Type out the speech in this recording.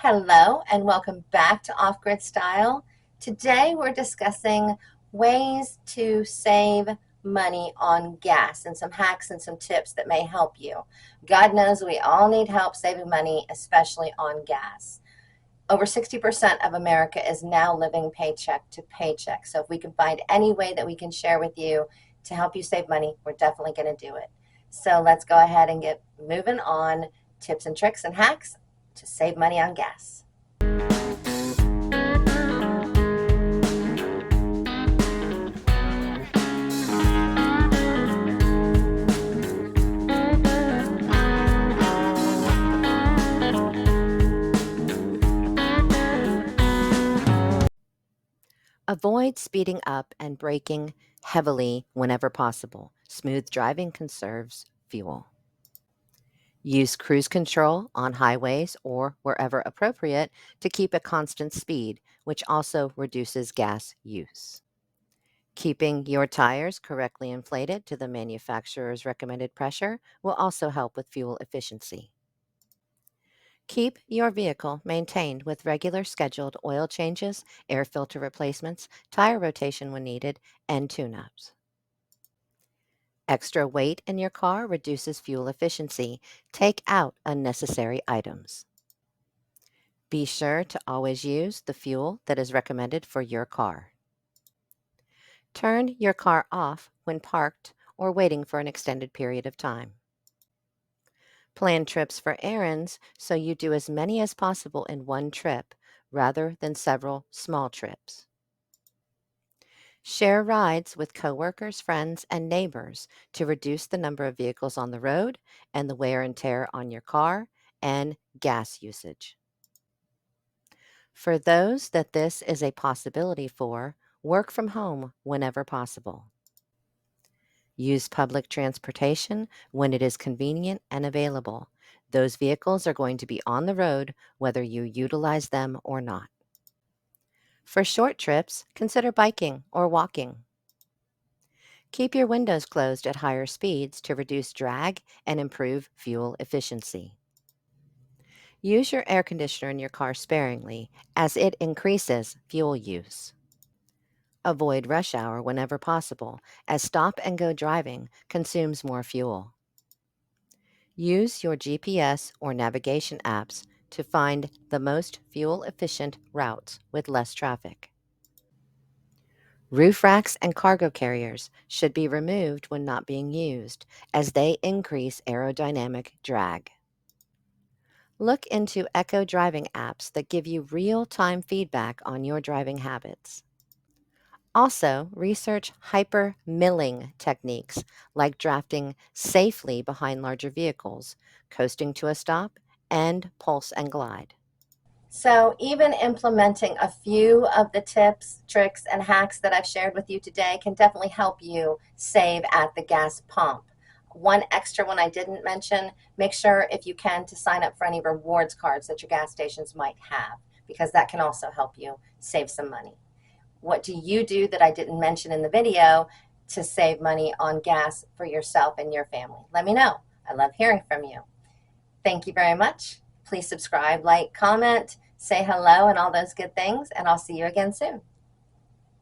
Hello and welcome back to Off Grid Style. Today we're discussing ways to save money on gas and some hacks and some tips that may help you. God knows we all need help saving money, especially on gas. Over 60% of America is now living paycheck to paycheck. So if we can find any way that we can share with you to help you save money, we're definitely going to do it. So let's go ahead and get moving on tips and tricks and hacks to save money on gas. Avoid speeding up and braking heavily whenever possible. Smooth driving conserves fuel. Use cruise control on highways or wherever appropriate to keep a constant speed, which also reduces gas use. Keeping your tires correctly inflated to the manufacturer's recommended pressure will also help with fuel efficiency. Keep your vehicle maintained with regular scheduled oil changes, air filter replacements, tire rotation when needed, and tune-ups. Extra weight in your car reduces fuel efficiency. Take out unnecessary items. Be sure to always use the fuel that is recommended for your car. Turn your car off when parked or waiting for an extended period of time. Plan trips for errands so you do as many as possible in one trip rather than several small trips. Share rides with coworkers, friends, and neighbors to reduce the number of vehicles on the road and the wear and tear on your car and gas usage. For those that this is a possibility for, work from home whenever possible. Use public transportation when it is convenient and available. Those vehicles are going to be on the road whether you utilize them or not. For short trips, consider biking or walking. Keep your windows closed at higher speeds to reduce drag and improve fuel efficiency. Use your air conditioner in your car sparingly as it increases fuel use. Avoid rush hour whenever possible, as stop-and-go driving consumes more fuel. Use your GPS or navigation apps to find the most fuel-efficient routes with less traffic. Roof racks and cargo carriers should be removed when not being used, as they increase aerodynamic drag. Look into eco driving apps that give you real-time feedback on your driving habits. Also, research hyper-milling techniques like drafting safely behind larger vehicles, coasting to a stop, and pulse and glide. So even implementing a few of the tips, tricks, and hacks that I've shared with you today can definitely help you save at the gas pump. One extra one I didn't mention, make sure if you can to sign up for any rewards cards that your gas stations might have, because that can also help you save some money. What do you do that I didn't mention in the video to save money on gas for yourself and your family? Let me know. I love hearing from you. Thank you very much. Please subscribe, like, comment, say hello, and all those good things, and I'll see you again soon.